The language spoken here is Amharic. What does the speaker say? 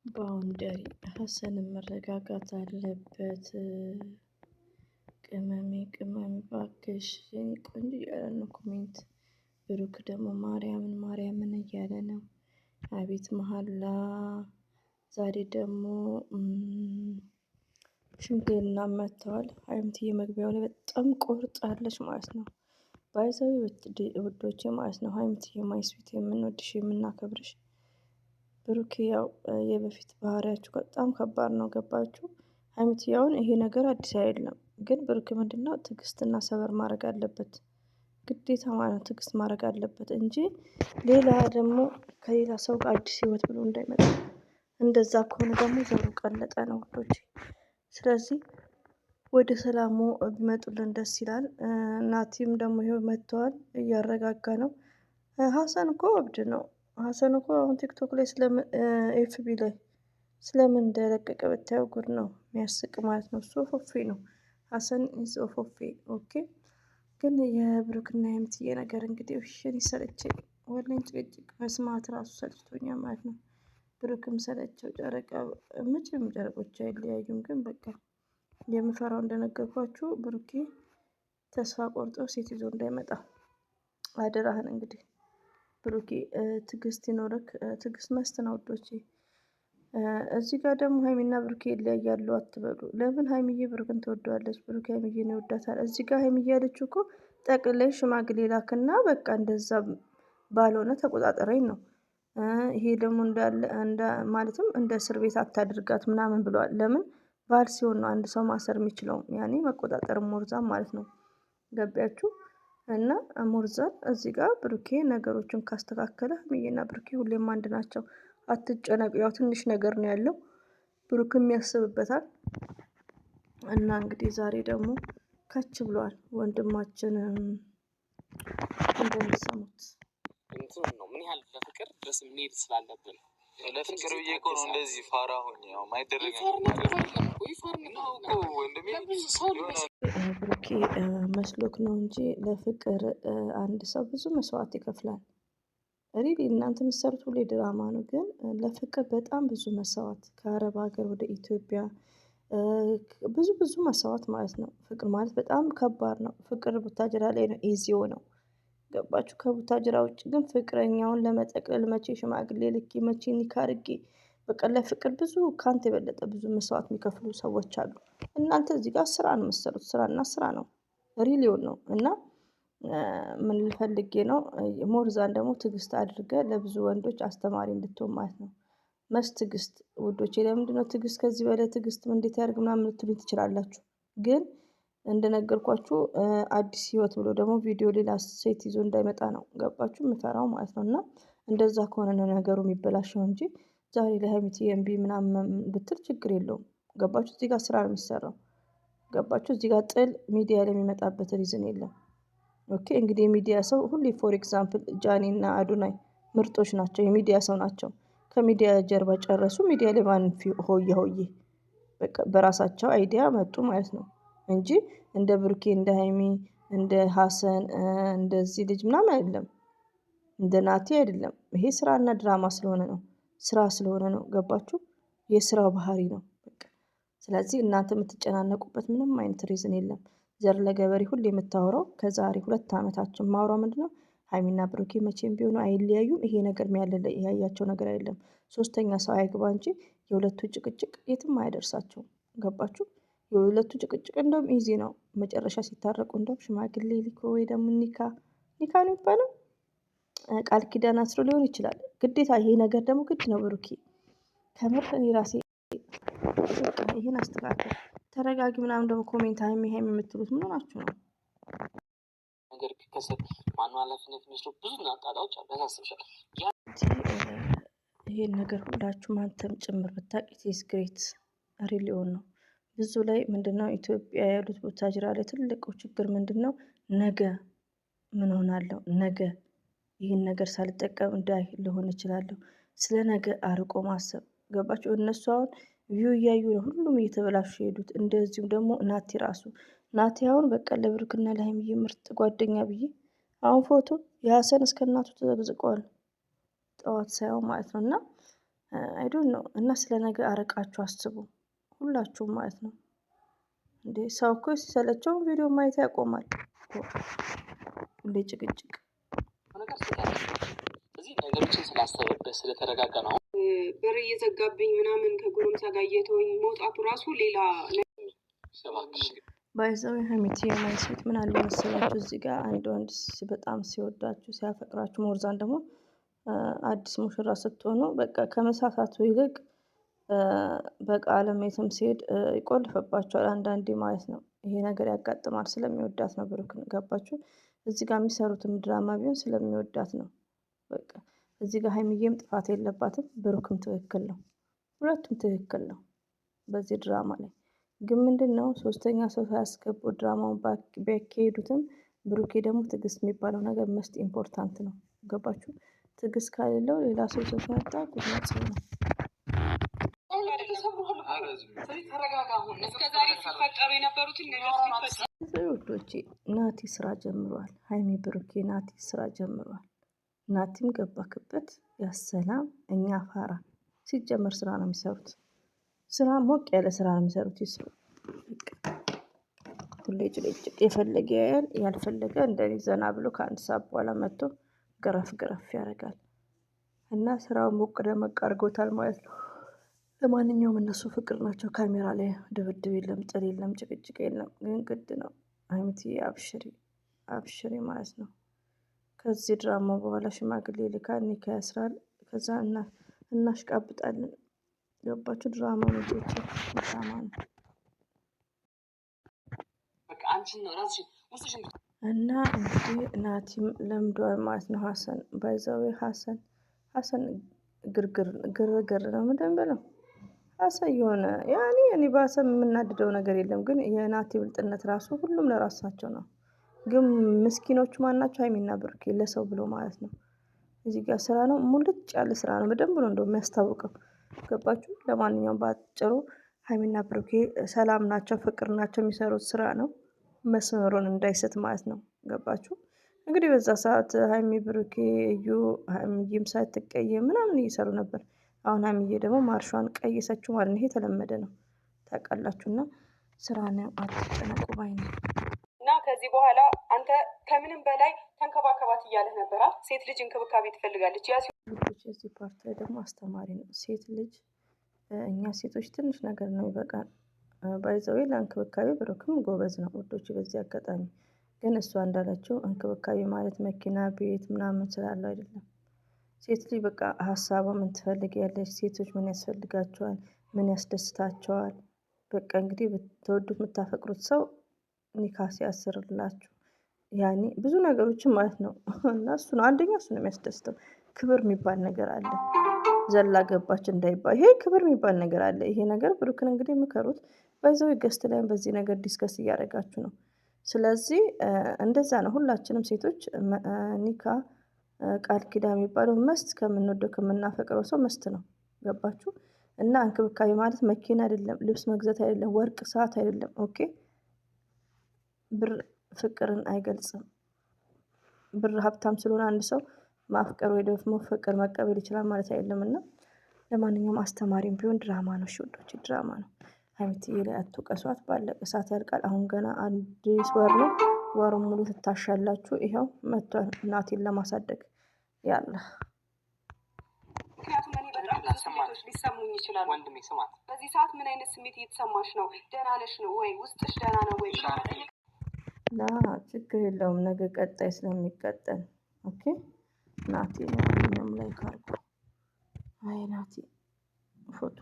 ባውንደሪ ሀሰንም መረጋጋት አለበት። ቅመሜ ቅመሜ ባክሽ የኔ ቆንጆ እያለ ነው ኮሜንት። ብሩክ ደግሞ ማርያምን እያለ ነው። አቤት መሃላ። ዛሬ ደግሞ ሽምግልና መጥተዋል። ሀይሚትዬ መግቢያው ላይ በጣም ቆርጣለች ማለት ነው። ባይዘዊ ውዶቼ ማለት ነው። ሀይሚትዬ ማይስዊት የምንወድሽ የምናከብርሽ። ብሩኬ ያው የበፊት ባህሪያችሁ በጣም ከባድ ነው። ገባችሁ? ሀይሚትዬ አሁን ይሄ ነገር አዲስ አይደለም፣ ግን ብሩክ ምንድነው ትዕግስትና ሰበር ማድረግ አለበት ግዴታ ማለት ነው። ትዕግስት ማድረግ አለበት እንጂ ሌላ ደግሞ ከሌላ ሰው ጋር አዲስ ህይወት ብሎ እንዳይመጣ። እንደዛ ከሆነ ደግሞ ዘሩ ቀለጠ ነው ውዶቼ። ስለዚህ ወደ ሰላሙ ቢመጡልን ደስ ይላል። ናቲም ደግሞ ይኸው መጥተዋል፣ እያረጋጋ ነው። ሀሰን እኮ እብድ ነው። ሀሰን እኮ አሁን ቲክቶክ ላይ ኤፍቢ ላይ ስለምን እንደለቀቀ ብታየው ጉድ ነው የሚያስቅ ማለት ነው። እሱ ፎፌ ነው። ሀሰን ኢዝ ፎፌ ኦኬ። ግን የብሩክና የሀይሚትዬ ነገር እንግዲህ እሺን ይሰለቸኝ ወላሂ ጭቅጭቅ መስማት ራሱ ሰልችቶኛል ማለት ነው። ብሩክም ሰለቸው። ጨረቃ መቼም ጨረቆች አይለያዩም። ግን በቃ የምፈራው እንደነገርኳችሁ ብሩኬ ተስፋ ቆርጦ ሴት ይዞ እንዳይመጣ አደራህን። እንግዲህ ብሩኬ ትዕግስት ይኖርክ። ትዕግስት መስት ነው ውዶቼ። እዚህ ጋር ደግሞ ሀይሚና ብሩኬ ይለያያሉ አትበሉ። ለምን? ሀይሚዬ ብሩክን ትወደዋለች፣ ብሩክ ሀይሚዬን ይወዳታል። እዚህ ጋር ሀይሚዬ ያለችው እኮ ጠቅላይ ሽማግሌ ላክና በቃ እንደዛ ባልሆነ ተቆጣጠረኝ ነው። ይሄ ደግሞ ማለትም እንደ እስር ቤት አታድርጋት ምናምን ብለዋል። ለምን? ባል ሲሆን ነው አንድ ሰው ማሰር የሚችለው፣ ያኔ መቆጣጠር ሞርዛን ማለት ነው። ገቢያችሁ? እና ሞርዛን እዚህ ጋር ብሩኬ ነገሮችን ካስተካከለ ሀይሚዬና ብሩኬ ሁሌም አንድ ናቸው። አትጨነቁ። ያው ትንሽ ነገር ነው ያለው፣ ብሩክም ያስብበታል። እና እንግዲህ ዛሬ ደግሞ ከች ብሏል ወንድማችን። እንደሚሰሙት እንትን ነው ምን ያህል ለፍቅር ድረስ መሄድ ስላለብን ለፍቅር ብዬ እኮ ነው እንደዚህ ፋራ ሆኜ ያው ማይደረግ ብሩኬ መስሎክ ነው እንጂ ለፍቅር አንድ ሰው ብዙ መስዋዕት ይከፍላል። ሪሊ እናንተ የምትሰሩት ሁሌ ድራማ ነው፣ ግን ለፍቅር በጣም ብዙ መስዋዕት ከአረብ ሀገር ወደ ኢትዮጵያ ብዙ መስዋዕት ማለት ነው። ፍቅር ማለት በጣም ከባድ ነው። ፍቅር ቡታጅራ ላይ ነው ኢዚዮ ነው። ገባችሁ? ከቡታጅራ ውጭ ግን ፍቅረኛውን ለመጠቅለል መቼ ሽማግሌ ልኬ መቼ ኒካ አድርጌ በቃ ለፍቅር ብዙ ካንተ የበለጠ ብዙ መስዋዕት የሚከፍሉ ሰዎች አሉ። እናንተ እዚህ ጋር ስራ ነው የምትሰሩት፣ ስራና ስራ ነው ሪሊዮን ነው። እና ምን ልፈልጌ ነው ሞርዛን ደግሞ ትዕግስት አድርገ ለብዙ ወንዶች አስተማሪ እንድትሆን ማለት ነው። ትዕግስት ውዶቼ። ለምንድነው ትዕግስት ከዚህ በላይ ትዕግስት እንዴት ያደርግ ምናምን ልትሉኝ ትችላላችሁ። ግን እንደነገርኳችሁ አዲስ ህይወት ብሎ ደግሞ ቪዲዮ ሌላ ሴት ይዞ እንዳይመጣ ነው ገባችሁ የምፈራው ማለት ነው። እና እንደዛ ከሆነ ነው ነገሩ የሚበላሸው እንጂ ዛሬ ለሀይሚትዬ እምቢ ምናምን ብትል ችግር የለውም። ገባችሁ? እዚህ ጋር ስራ ነው የሚሰራው። ገባችሁ? እዚህ ጋር ጥል ሚዲያ ላይ የሚመጣበት ሪዝን የለም። ኦኬ። እንግዲህ የሚዲያ ሰው ሁሌ ፎር ኤግዛምፕል ጃኒ እና አዶናይ ምርጦች ናቸው፣ የሚዲያ ሰው ናቸው። ከሚዲያ ጀርባ ጨረሱ፣ ሚዲያ ላይ ማን ሆየ በራሳቸው አይዲያ መጡ ማለት ነው እንጂ እንደ ብሩኬ እንደ ሀይሚ እንደ ሀሰን እንደዚህ ልጅ ምናምን አይደለም፣ እንደ ናቲ አይደለም። ይሄ ስራና ድራማ ስለሆነ ነው፣ ስራ ስለሆነ ነው። ገባችሁ? የስራው ባህሪ ነው በቃ። ስለዚህ እናንተ የምትጨናነቁበት ምንም አይነት ሪዝን የለም። ዘር ለገበሬ ሁሌ የምታወራው ከዛሬ 2 ዓመታችን ማውራው ምንድነው? ሀይሚና ብሩኬ መቼም ቢሆኑ አይለያዩም። ይሄ ነገር ያያቸው ነገር አይደለም። ሶስተኛ ሰው አይግባ እንጂ የሁለቱ ጭቅጭቅ የትም አያደርሳቸውም። ገባችሁ? የሁለቱ ጭቅጭቅ እንደውም ኢዚ ነው። መጨረሻ ሲታረቁ እንደውም ሽማግሌ ሊኮ ወይ ደግሞ ኒካ ነው የሚባለው፣ ቃል ኪዳን አስሮ ሊሆን ይችላል። ግዴታ ይሄ ነገር ደግሞ ግድ ነው። ብሩኬ ከምር እኔ ራሴ በቃ ይሄን አስተካክል፣ ተረጋጊ ምናምን ደግሞ ኮሜንት ሀይሚ የምትሉት ምን ሆናችሁ ነው? ነገር ከሰብ ማነው ኃላፊነት የሚወስደው? ብዙ ጣጣዎች አሉ። ያሳስብሻል። ይሄን ነገር ሁላችሁም አንተም ጭምር ብታውቂ ኢትስ ግሬት ሪሊዮን ነው። ብዙ ላይ ምንድነው ኢትዮጵያ ያሉት ቡታጅራ ላይ ትልቁ ችግር ምንድነው? ነገ ምን ሆናለሁ፣ ነገ ይህን ነገር ሳልጠቀም እንዳይ ልሆን እችላለሁ። ስለ ነገ አርቆ ማሰብ ገባችሁ? እነሱ አሁን ቪው እያዩ ነው ሁሉም እየተበላሹ የሄዱት። እንደዚሁም ደግሞ ናቲ ራሱ ናቲ አሁን በቃ ለብሩክና ለሀይሚዬ ምርጥ ጓደኛ ብዬ አሁን ፎቶ የሀሰን እስከ እናቱ ተዘግዝቀዋል ጠዋት ሳይሆን ማለት ነው። እና አይ ዶንት ኖ። እና ስለ ነገ አርቃችሁ አስቡ ሁላችሁም ማለት ነው። እንዴ ሰው እኮ ሲሰለቸው ቪዲዮ ማየት ያቆማል። ሁሌ ጭቅጭቅ እዚህ ነገሮችን ስላሰበበት ስለተረጋጋ ነው። በር እየዘጋብኝ ምናምን ከጎረምሳ ጋር እየተወኝ መውጣቱ ራሱ ሌላ ባይዘው ሀሚቲ የማይስት ምን አለ መሰላችሁ እዚህ ጋር አንድ ወንድ በጣም ሲወዳችሁ ሲያፈቅራችሁ ሞርዛን ደግሞ አዲስ ሙሽራ ስትሆኑ በቃ ከመሳሳቱ ይልቅ በቃ አለሜትም ሲሄድ ይቆልፍባቸዋል አንዳንዴ ማለት ነው። ይሄ ነገር ያጋጥማል ስለሚወዳት ነው ብሩክን ገባችሁ? እዚህ ጋር የሚሰሩትም ድራማ ቢሆን ስለሚወዳት ነው። በቃ እዚህ ጋር ሀይሚዬም ጥፋት የለባትም፣ ብሩክም ትክክል ነው። ሁለቱም ትክክል ነው በዚህ ድራማ ላይ። ግን ምንድነው ሶስተኛ ሰው ሳያስገቡ ድራማውን ቢያካሄዱትም ብሩኬ ደግሞ ትዕግስት የሚባለው ነገር መስት ኢምፖርታንት ነው። ገባችሁ? ትዕግስት ከሌለው ሌላ ሰው ሲመጣ ቁጥጥር ነው። ውዶቼ ናቲ ስራ ጀምሯል። ሀይሚ ብሩኬ ናቲ ስራ ጀምሯል። ናቲም ገባክበት ያሰላም። እኛ ፋራ ሲጀመር ስራ ነው የሚሰሩት። ስራ ሞቅ ያለ ስራ ነው የሚሰሩት። ይስሩ። ሁሌ ጭቅጭቅ የፈለገ ያያል፣ ያልፈለገ እንደዚህ ዘና ብሎ ከአንድ ሰዓት በኋላ መጥቶ ገረፍ ገረፍ ያደርጋል። እና ስራው ሞቅ ደመቅ አድርጎታል ማለት ነው። ለማንኛውም እነሱ ፍቅር ናቸው። ካሜራ ላይ ድብድብ የለም፣ ጥል የለም፣ ጭቅጭቅ የለም። ግን ግድ ነው ሀይሚቲ አብሽሪ አብሽሪ ማለት ነው። ከዚህ ድራማ በኋላ ሽማግሌ ልካ ኒካ ያስራል። ከዛ እናሽቃብጣለን። ገባችሁ? ድራማ ነው ልጆች፣ ድራማ ነው። እና እንግዲህ ናቲም ለምዷል ማለት ነው። ሀሰን ባይዛዌ ሀሰን ግርግር ነው ምንድን ብለው ሀሰን የሆነ ያኔ እኔ በሀሰን የምናድደው ነገር የለም። ግን የናቲ ብልጥነት ራሱ ሁሉም ለራሳቸው ነው። ግን ምስኪኖቹ ማናቸው? ሀይሚና ብሩኬ ለሰው ብሎ ማለት ነው። እዚህ ጋር ስራ ነው፣ ሙልጭ ያለ ስራ ነው። በደንብ ነው እንደው የሚያስታውቀው። ገባችሁ? ለማንኛውም በአጭሩ ሀይሚና ብሩኬ ሰላም ናቸው፣ ፍቅር ናቸው። የሚሰሩት ስራ ነው መስመሩን እንዳይስት ማለት ነው። ገባችሁ? እንግዲህ በዛ ሰዓት ሀይሚ ብሩኬ እዩ ሀይሚዬም ሳትቀየም ምናምን እየሰሩ ነበር። አሁን ሀይሚዬ ደግሞ ማርሿን ቀየሰችው ማለት ነው። ይሄ የተለመደ ነው ታውቃላችሁና ስራ ነው። አትጨነቁ ባይ ነው። እና ከዚህ በኋላ አንተ ከምንም በላይ ተንከባከባት እያለህ ነበራ። ሴት ልጅ እንክብካቤ ትፈልጋለች። እዚህ ፓርት ላይ ደግሞ አስተማሪ ነው። ሴት ልጅ እኛ ሴቶች ትንሽ ነገር ነው ይበቃል። ባይዘዌ ለእንክብካቤ ብሩክም ጎበዝ ነው ውዶች። በዚህ አጋጣሚ ግን እሷ እንዳለችው እንክብካቤ ማለት መኪና፣ ቤት ምናምን ስላለው አይደለም። ሴት ልጅ በቃ ሀሳቧ ምን ትፈልጊያለች? ሴቶች ምን ያስፈልጋቸዋል? ምን ያስደስታቸዋል? በቃ እንግዲህ ብትወዱት የምታፈቅሩት ሰው ኒካ ሲያስርላችሁ ያኔ ብዙ ነገሮችን ማለት ነው። እና እሱ ነው አንደኛ፣ እሱ ነው የሚያስደስተው። ክብር የሚባል ነገር አለ። ዘላ ገባች እንዳይባል ይሄ ክብር የሚባል ነገር አለ። ይሄ ነገር ብሩክን እንግዲህ ምከሩት። በዛው ገስት ላይም በዚህ ነገር ዲስከስ እያደረጋችሁ ነው። ስለዚህ እንደዛ ነው። ሁላችንም ሴቶች ኒካ ቃል ኪዳን የሚባለው መስት ከምንወደው ከምናፈቅረው ሰው መስት ነው። ገባችሁ? እና እንክብካቤ ማለት መኪና አይደለም፣ ልብስ መግዛት አይደለም፣ ወርቅ ሰዓት አይደለም። ኦኬ ብር ፍቅርን አይገልጽም። ብር ሀብታም ስለሆነ አንድ ሰው ማፍቀር ወይ ደግሞ ፍቅር መቀበል ይችላል ማለት አይደለም። እና ለማንኛውም አስተማሪም ቢሆን ድራማ ነው። ሽውዶች ድራማ ነው። ሀይሚትዬ ላይ አትውቀሷት። ባለቀ ሰዓት ያልቃል። አሁን ገና አዲስ ወር ነው። ወሩን ሙሉ ትታሻላችሁ። ይኸው መጥቷል ናቲን ለማሳደግ ያለ። ምክንያቱም እኔ በጣም ስሜቶች ሊሰሙኝ ይችላሉ። ወንድሜ ስማት፣ በዚህ ሰዓት ምን አይነት ስሜት እየተሰማሽ ነው? ደህና ነሽ ነው ወይ? ውስጥሽ ደህና ነው ወይ? ችግር የለውም። ነገ ቀጣይ ስለሚቀጠል ኦኬ። ናቲ ለማንኛውም ላይ ካርጎ አይ ናቲ ፎቶ